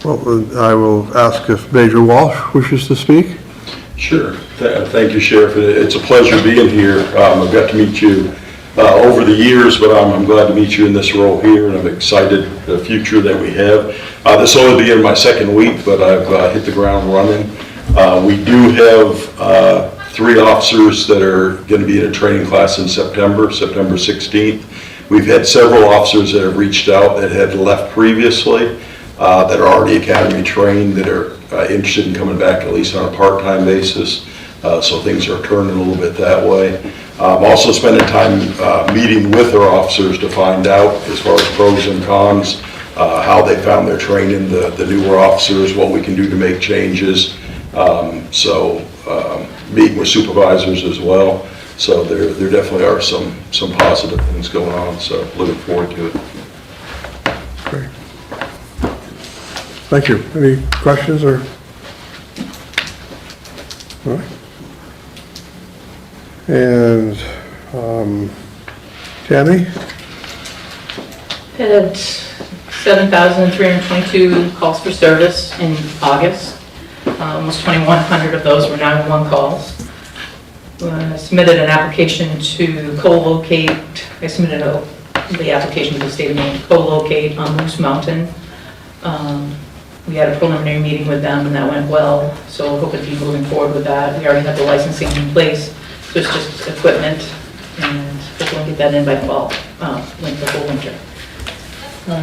[SPEAKER 2] Well, I will ask if Major Walsh wishes to speak.
[SPEAKER 9] Sure. Thank you, Sheriff. It's a pleasure being here. I've got to meet you over the years, but I'm glad to meet you in this role here, and I'm excited the future that we have. This will only be in my second week, but I've hit the ground running. We do have 3 officers that are going to be in a training class in September 16th. We've had several officers that have reached out that had left previously, that are already academy trained, that are interested in coming back at least on a part-time basis. So things are turning a little bit that way. I'm also spending time meeting with our officers to find out, as far as pros and cons, how they found their training, the newer officers, what we can do to make changes. Meeting with supervisors as well. So there definitely are some positive things going on, so looking forward to it.
[SPEAKER 2] Great. Thank you. Any questions or? All right. And Tammy?
[SPEAKER 10] Had 7,322 calls for service in August. Almost 2,100 of those were 911 calls. Submitted an application to co-locate. I submitted the application to the state of Maine to co-locate on Moose Mountain. We had a preliminary meeting with them, and that went well, so we're hoping to be moving forward with that. We already have the licensing in place, so it's just equipment, and hopefully get that in by fall, the whole winter.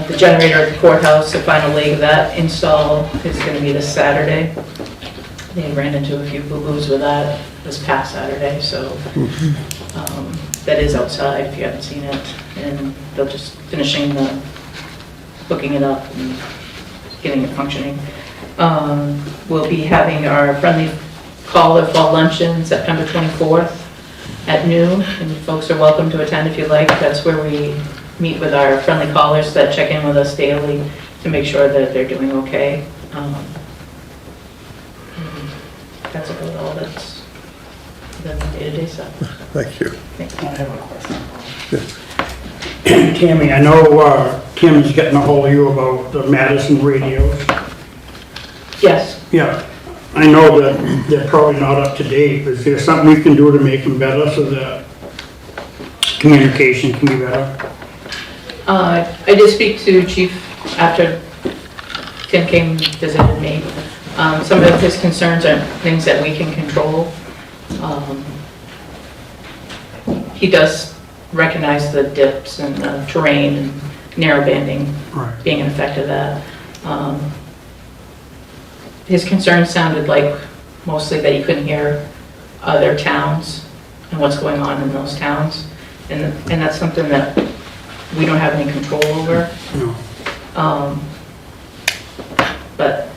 [SPEAKER 10] The generator at the courthouse, the final leg of that install is going to be this Saturday. They ran into a few boo-boos with that this past Saturday, so that is outside if you haven't seen it, and they're just finishing hooking it up and getting it functioning. We'll be having our friendly caller fall luncheon September 24th at noon, and folks are welcome to attend if you like. That's where we meet with our friendly callers that check in with us daily to make sure that they're doing okay. That's about all that's than the day-to-day stuff.
[SPEAKER 2] Thank you.
[SPEAKER 8] I have a question. Tammy, I know Tim's getting a hold of you about the Madison radios.
[SPEAKER 10] Yes,
[SPEAKER 8] Yeah, I know that they're probably not up to date. Is there something we can do to make them better so that communication can be better?
[SPEAKER 10] I did speak to Chief after Tim came visited me. Some of his concerns are things that we can control. He does recognize the dips and the terrain and narrow banding
[SPEAKER 8] Right.
[SPEAKER 10] being an effect of that. His concerns sounded like mostly that he couldn't hear other towns and what's going on in those towns. And that's something that we don't have any control over.
[SPEAKER 8] No.
[SPEAKER 10] But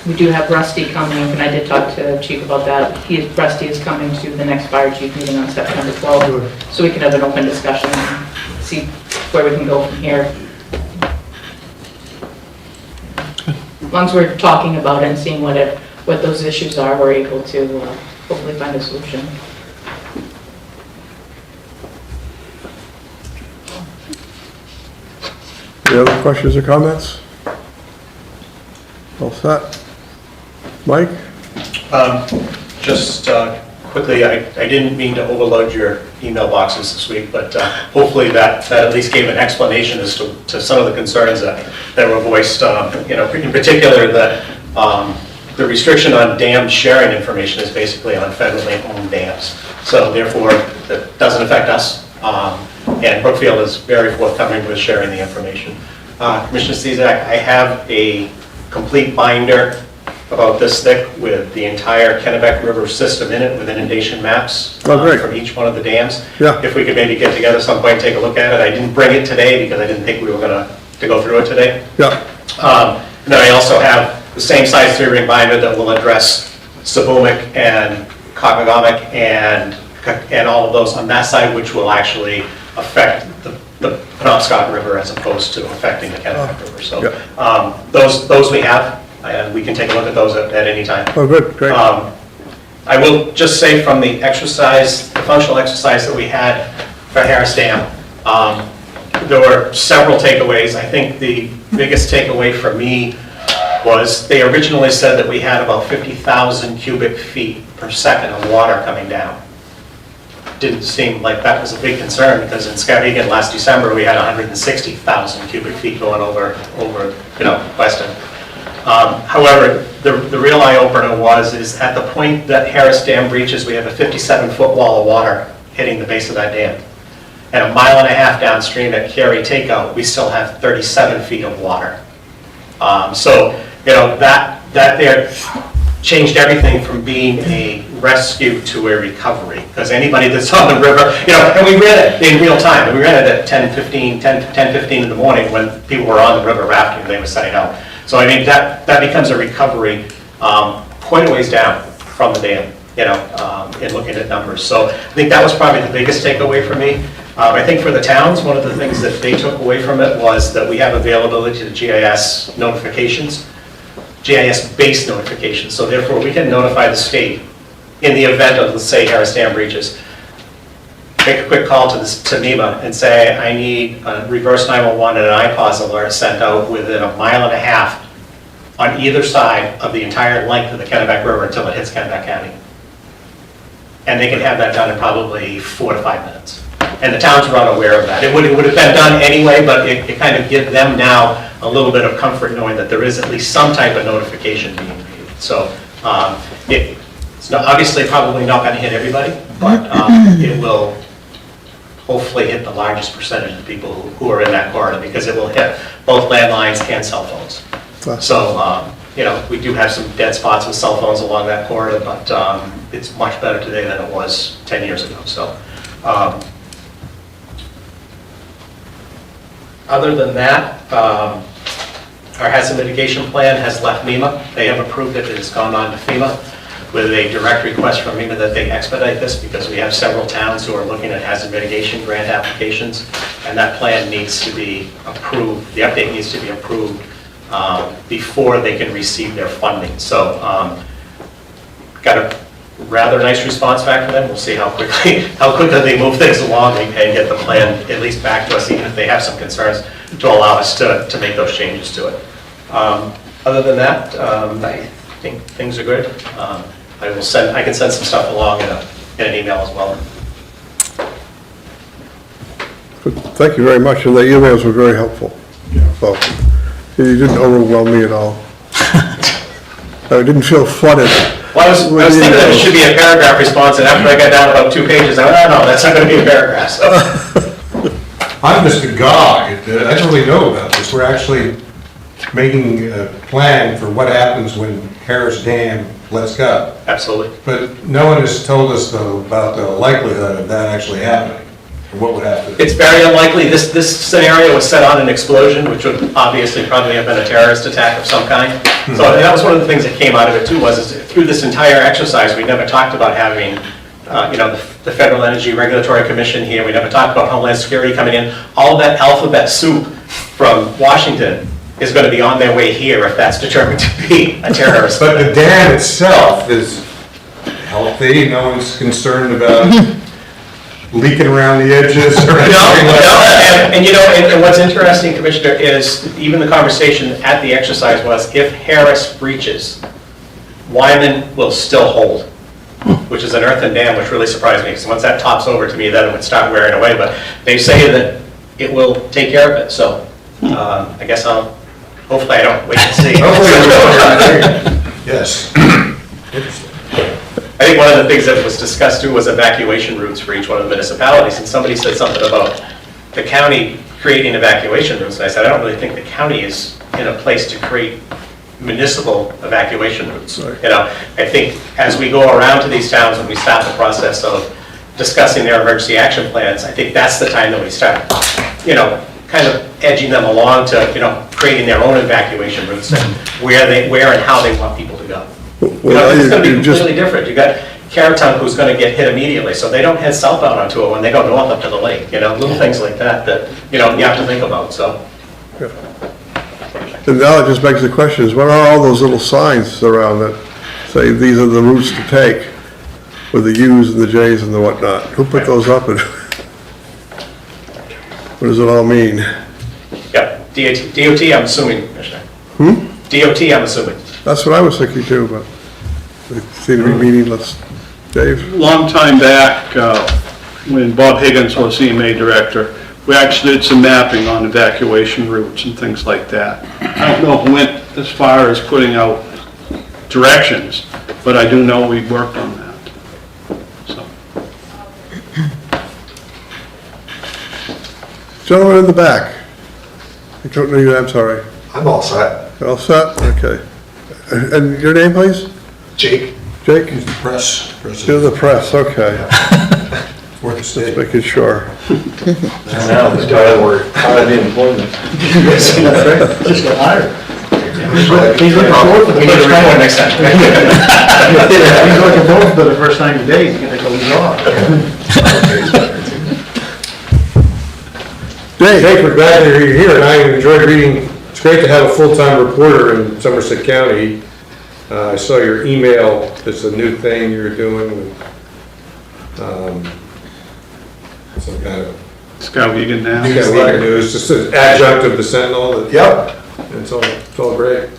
[SPEAKER 10] we do have Rusty coming, and I did talk to Chief about that. Rusty is coming to the next fire chief meeting on September 12th, so we can have an open discussion and see where we can go from here. As long as we're talking about it and seeing what those issues are, we're able to hopefully find a solution.
[SPEAKER 2] Any other questions or comments? All set? Mike?
[SPEAKER 11] Just quickly, I didn't mean to overload your email boxes this week, but hopefully that at least gave an explanation as to some of the concerns that were voiced. In particular, that the restriction on dam sharing information is basically on federally owned dams. So therefore, that doesn't affect us. And Brookfield is very forthcoming with sharing the information. Commissioner Cezak, I have a complete binder about this thick with the entire Kennebec River system in it with inundation maps from each one of the dams.
[SPEAKER 2] Yeah.
[SPEAKER 11] If we could maybe get together some point and take a look at it. I didn't bring it today because I didn't think we were going to go through it today.
[SPEAKER 2] Yeah.
[SPEAKER 11] And then I also have the same size 3-ring binder that will address Sabumic and Cockagamic and all of those on that side, which will actually affect the Penobscot River as opposed to affecting the Kennebec River. So those we have, and we can take a look at those at any time.
[SPEAKER 2] Oh, good, great.
[SPEAKER 11] I will just say from the exercise, the functional exercise that we had for Harris Dam, there were several takeaways. I think the biggest takeaway for me was they originally said that we had about 50,000 cubic feet per second of water coming down. Didn't seem like that was a big concern because in Skowhegan last December we had 160,000 cubic feet going over Weston. However, the real eye-opener is at the point that Harris Dam breaches, we have a 57-foot wall of water hitting the base of that dam. And 1.5 miles downstream at Cary Takeout, we still have 37 feet of water. So, that there changed everything from being a rescue to a recovery. Because anybody that's on the river, and we ran it in real time. And we ran it at 10:15 in the morning when people were on the river rafting, they were setting out. So I mean, that becomes a recovery quite a ways down from the dam, in looking at numbers. So I think that was probably the biggest takeaway for me. I think for the towns, one of the things that they took away from it was that we have availability to GIS notifications, GIS-based notifications. So therefore, we can notify the state in the event of, let's say, Harris Dam breaches. Make a quick call to NEMA and say, I need a reverse 911 and an IPAWS alert sent out within 1.5 miles on either side of the entire length of the Kennebec River until it hits Kennebec County. And they can have that done in probably 4 to 5 minutes. And the towns are unaware of that. It would have been done anyway, but it kind of gives them now a little bit of comfort knowing that there is at least some type of notification being made. So it's obviously probably not going to hit everybody, but it will hopefully hit the largest percentage of the people who are in that corridor, because it will hit both landlines and cell phones. So, we do have some dead spots with cell phones along that corridor, but it's much better today than it was 10 years ago. So, other than that, our hazard mitigation plan has left MEMA. They have approved it. It has gone on to FEMA with a direct request from MEMA that they expedite this, because we have several towns who are looking at hazard mitigation grant applications, and that plan needs to be approved. The update needs to be approved before they can receive their funding. So got a rather nice response back from them. We'll see how quickly they move things along and get the plan at least back to us, even if they have some concerns, to allow us to make those changes to it. Other than that, I think things are good. I can send some stuff along in an email as well.
[SPEAKER 2] Thank you very much, and the emails were very helpful. So, you didn't overwhelm me at all. I didn't feel flooded.
[SPEAKER 11] Well, I was thinking that it should be a paragraph response, and after I got down about 2 pages, I went, oh, no, that's not going to be a paragraph. So.
[SPEAKER 5] I'm just agog. I don't really know about this. We're actually making a plan for what happens when Harris Dam lets go.
[SPEAKER 11] Absolutely.
[SPEAKER 5] But no one has told us, though, about the likelihood of that actually happening, or what would happen.
[SPEAKER 11] It's very unlikely. This scenario was set on an explosion, which would obviously probably have been a terrorist attack of some kind. So that was one of the things that came out of it too, was through this entire exercise, we never talked about having, the Federal Energy Regulatory Commission here. We never talked about Homeland Security coming in. All of that alphabet soup from Washington is going to be on their way here if that's determined to be a terrorist.
[SPEAKER 5] But the dam itself is healthy. No one's concerned about leaking around the edges or anything like that.
[SPEAKER 11] And what's interesting, Commissioner, is even the conversation at the exercise was if Harris breaches, Wyman will still hold, which is an earthen dam, which really surprised me, because once that tops over to me, then it would start wearing away. But they say that it will take care of it, so I guess hopefully I don't wait and see.
[SPEAKER 5] Yes.
[SPEAKER 11] I think one of the things that was discussed too was evacuation routes for each one of the municipalities, and somebody said something about the county creating evacuation routes, and I said, I don't really think the county is in a place to create municipal evacuation routes. Right. I think as we go around to these towns and we start the process of discussing their emergency action plans, I think that's the time that we start, kind of edging them along to, creating their own evacuation routes and where and how they want people to go. It's going to be completely different. You got Caratunk who's going to get hit immediately, so they don't head southbound onto it when they go north up to the lake. Little things like that you have to think about. So.
[SPEAKER 2] And now it just begs the question: is what are all those little signs around that say these are the routes to take, with the U's and the J's and the whatnot? Who put those up, and what does it all mean?
[SPEAKER 11] Yeah, DOT. I'm assuming, Commissioner. DOT. I'm assuming.
[SPEAKER 2] That's what I was thinking too, but they seem to be meaningless. Dave?
[SPEAKER 12] Long time back, when Bob Higgins was CMA director, we actually did some mapping on evacuation routes and things like that. I don't know if we went as far as putting out directions, but I do know we worked on that. So.
[SPEAKER 2] Gentleman in the back. I don't know you, I'm sorry.
[SPEAKER 13] I'm all set.
[SPEAKER 2] All set? Okay. And your name, please?
[SPEAKER 13] Jake?
[SPEAKER 2] Jake?
[SPEAKER 5] He's the press.
[SPEAKER 2] You're the press, okay.
[SPEAKER 5] For the state.
[SPEAKER 2] Just making sure.
[SPEAKER 1] Now, this guy we're out of employment.
[SPEAKER 6] Just got hired. He's looking forward for the first time.
[SPEAKER 11] Next time.
[SPEAKER 6] He's looking forward for the first 90 days, he's gonna take a week off.
[SPEAKER 2] Dave?
[SPEAKER 5] Jake, we're glad that you're here, and I enjoyed reading. It's great to have a full-time reporter in Somerset County. I saw your email, it's a new thing you're doing with some kind of
[SPEAKER 12] Scout Vegan now.
[SPEAKER 5] news, just an adjunct of the Sentinel.
[SPEAKER 13] Yep.
[SPEAKER 5] It's all great.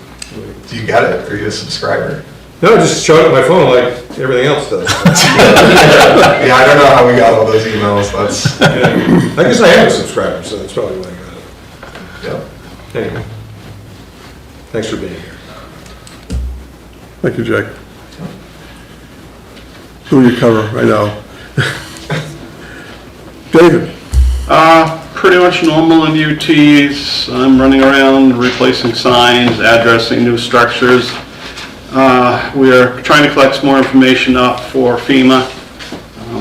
[SPEAKER 13] Do you get it? Are you a subscriber?
[SPEAKER 5] No, just showed up my phone like everything else does.
[SPEAKER 13] Yeah, I don't know how we got all those emails. That's.
[SPEAKER 5] Yeah. I guess I am a subscriber, so that's probably why I got it.
[SPEAKER 13] Yep.
[SPEAKER 5] Anyway, thanks for being here.
[SPEAKER 2] Thank you, Jake. Who you cover right now? David?
[SPEAKER 12] Pretty much normal in UTs. I'm running around replacing signs, addressing new structures. We are trying to collect some more information up for FEMA.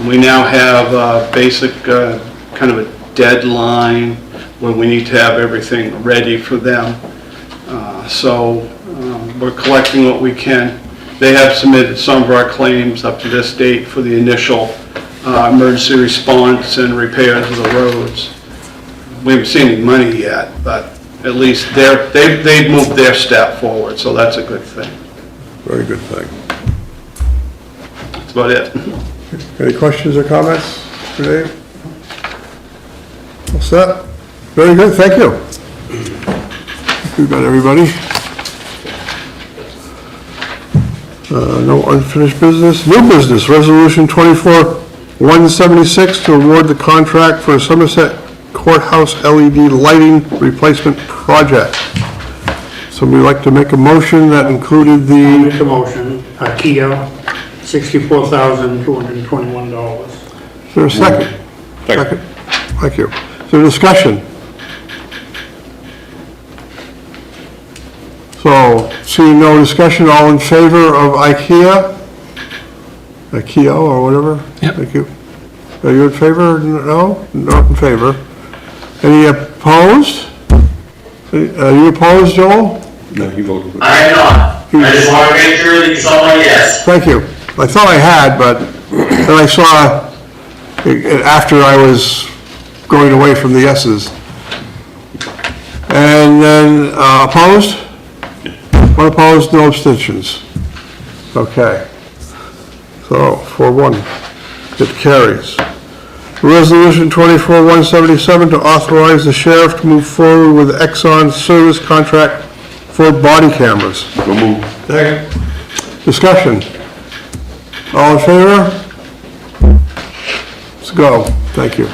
[SPEAKER 12] We now have a basic kind of a deadline when we need to have everything ready for them. So we're collecting what we can. They have submitted some of our claims up to this date for the initial emergency response and repairs of the roads. We haven't seen any money yet, but at least they've moved their step forward, so that's a good thing.
[SPEAKER 2] Very good thing.
[SPEAKER 12] That's about it.
[SPEAKER 2] Any questions or comments for Dave? All set? Very good, thank you. We've got everybody. No unfinished business. New business, resolution 24-176 to award the contract for Somerset Courthouse LED lighting replacement project. Somebody like to make a motion that included
[SPEAKER 8] I'll
[SPEAKER 2] the,
[SPEAKER 8] make a motion, Kia, $64,221.
[SPEAKER 2] is there a second? Second. Thank you. Is there discussion? So, seeing no discussion, all in favor of IKEA? IKEA or whatever?
[SPEAKER 3] Yep.
[SPEAKER 2] Thank you. Are you in favor? No? Not in favor. Any opposed? Are you opposed, Joel?
[SPEAKER 7] No, he voted.
[SPEAKER 4] I am not. I just want to make sure that you saw my yes.
[SPEAKER 2] Thank you. I thought I had, but then I saw, after I was going away from the yeses. And then opposed? One opposed, no abstentions. Okay. So, 4-1, it carries. Resolution 24-177 to authorize the sheriff to move forward with Exxon service contract for body cameras.
[SPEAKER 7] So move.
[SPEAKER 5] Second.
[SPEAKER 2] Discussion. All in favor? Let's go. Thank you.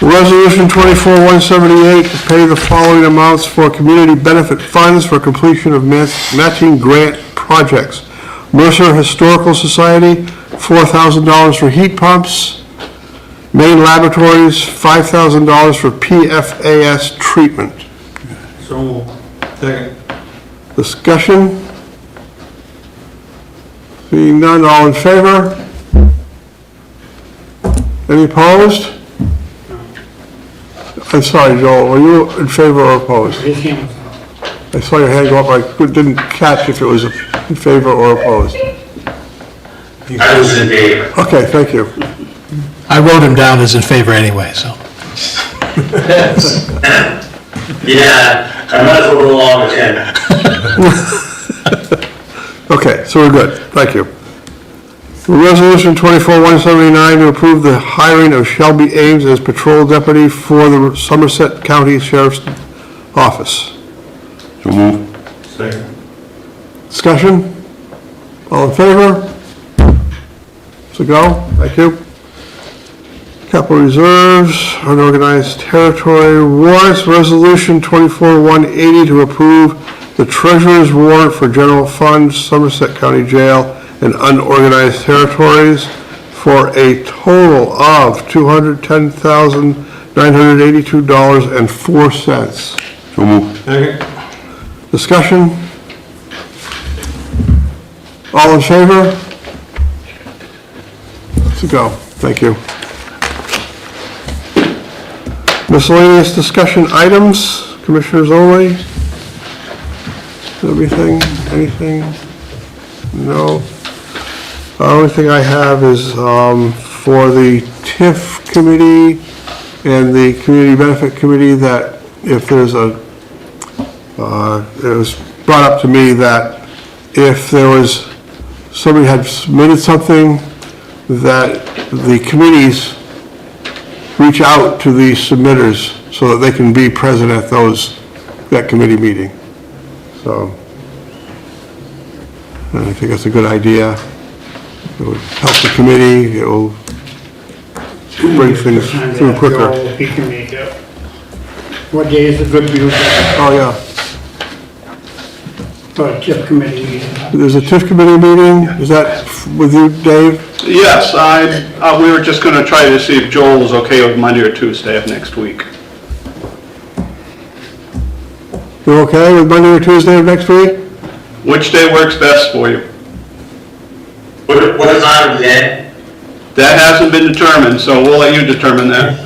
[SPEAKER 2] Resolution 24-178 to pay the following amounts for community benefit funds for completion of matching grant projects. Mercer Historical Society, $4,000 for heat pumps. Maine Laboratories, $5,000 for PFAS treatment.
[SPEAKER 8] So moved.
[SPEAKER 5] Second.
[SPEAKER 2] Discussion? Seeing none, all in favor? Any opposed? I'm sorry, Joel, were you in favor or opposed?
[SPEAKER 8] His hand was up.
[SPEAKER 2] I saw your hand go up, I didn't catch if it was in favor or opposed.
[SPEAKER 4] I was in favor.
[SPEAKER 2] Okay, thank you.
[SPEAKER 3] I wrote him down as in favor anyway, so.
[SPEAKER 4] Yeah, I might as well go along with him.
[SPEAKER 2] Okay, so we're good, thank you. Resolution 24-179 to approve the hiring of Shelby Ames as patrol deputy for the Somerset County Sheriff's Office.
[SPEAKER 7] So move.
[SPEAKER 5] Second.
[SPEAKER 2] Discussion? All in favor? So go, thank you. Capital reserves, unorganized territory warrants, resolution 24-180 to approve the treasurer's warrant for general fund, Somerset County Jail, and unorganized territories for a total of $210,982.04.
[SPEAKER 7] So move.
[SPEAKER 5] Second.
[SPEAKER 2] Discussion? All in favor? Let's go. Thank you. Miscellaneous discussion items, commissioners only? Anything? No? The only thing I have is for the TIF committee and the Community Benefit Committee, that if there's it was brought up to me that if there was, somebody had submitted something, that the committees reach out to the submitters so that they can be present at that committee meeting. So, and I think that's a good idea. It will help the committee, it will bring things through quicker.
[SPEAKER 8] He can make it. What day is it good for you?
[SPEAKER 2] Oh, yeah.
[SPEAKER 8] For a TIF committee meeting?
[SPEAKER 2] There's a TIF committee meeting, is that with you, Dave?
[SPEAKER 12] Yes, we were just gonna try to see if Joel was okay with Monday or Tuesday of next week.
[SPEAKER 2] You're okay with Monday or Tuesday of next week?
[SPEAKER 12] Which day works best for you?
[SPEAKER 4] What time of the day?
[SPEAKER 12] That hasn't been determined, so we'll let you determine that.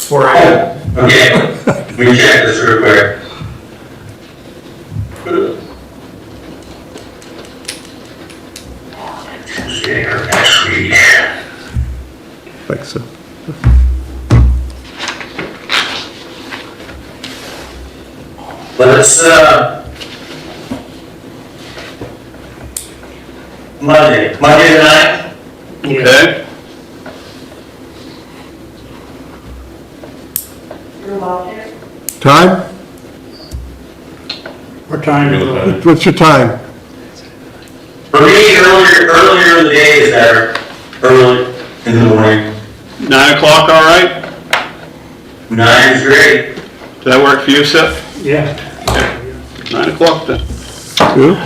[SPEAKER 5] 4 a.m.
[SPEAKER 4] Okay, let me check this real quick. Tuesday or next week.
[SPEAKER 2] Thanks, sir.
[SPEAKER 4] Monday the 9th?
[SPEAKER 12] Okay?
[SPEAKER 2] Time?
[SPEAKER 8] What time is it?
[SPEAKER 2] What's your time?
[SPEAKER 4] For me, earlier in the day is better, early in the morning.
[SPEAKER 12] 9 o'clock, all right?
[SPEAKER 4] 9 is great.
[SPEAKER 12] Does that work for you, Seth?
[SPEAKER 8] Yeah.
[SPEAKER 12] 9 o'clock then.
[SPEAKER 2] Two?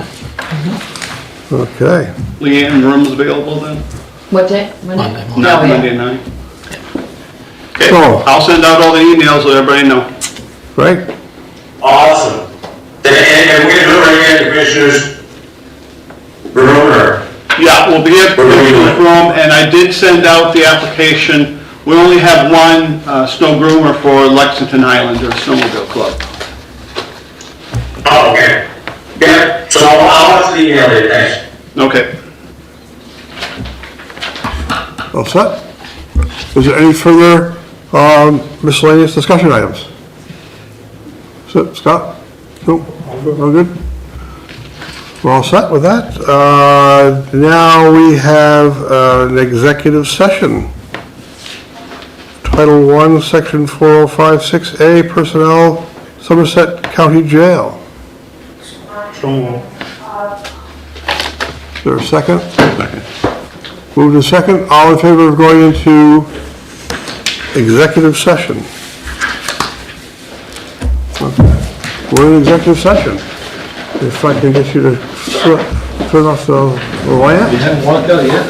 [SPEAKER 2] Okay.
[SPEAKER 12] Leanne, room's available then?
[SPEAKER 10] What day?
[SPEAKER 3] Monday.
[SPEAKER 10] No,
[SPEAKER 12] Monday
[SPEAKER 10] yeah.
[SPEAKER 12] night. Okay,
[SPEAKER 2] So-
[SPEAKER 12] I'll send out all the emails, let everybody know.
[SPEAKER 2] Right?
[SPEAKER 4] Awesome. And we're gonna do it right here in the commissioners' room, or?
[SPEAKER 12] Yeah, we'll be at the commissioner's room, and I did send out the application. We only have one snow groomer for Lexington Highlander Snowmobile Club.
[SPEAKER 4] Oh, okay. Yeah, so I'll watch the email later, thanks.
[SPEAKER 12] Okay.
[SPEAKER 2] All set? Is there any further miscellaneous discussion items? So, Scott? No? All good? We're all set with that. Now we have an executive session. Title I, Section 4056A, Personnel, Somerset County Jail.
[SPEAKER 8] So,
[SPEAKER 2] Is there a second? Second. Moved to second. All in favor of going into executive session? Okay. We're in execuve session. If I can get you to turn off the lamp?
[SPEAKER 1] You haven't walked out yet?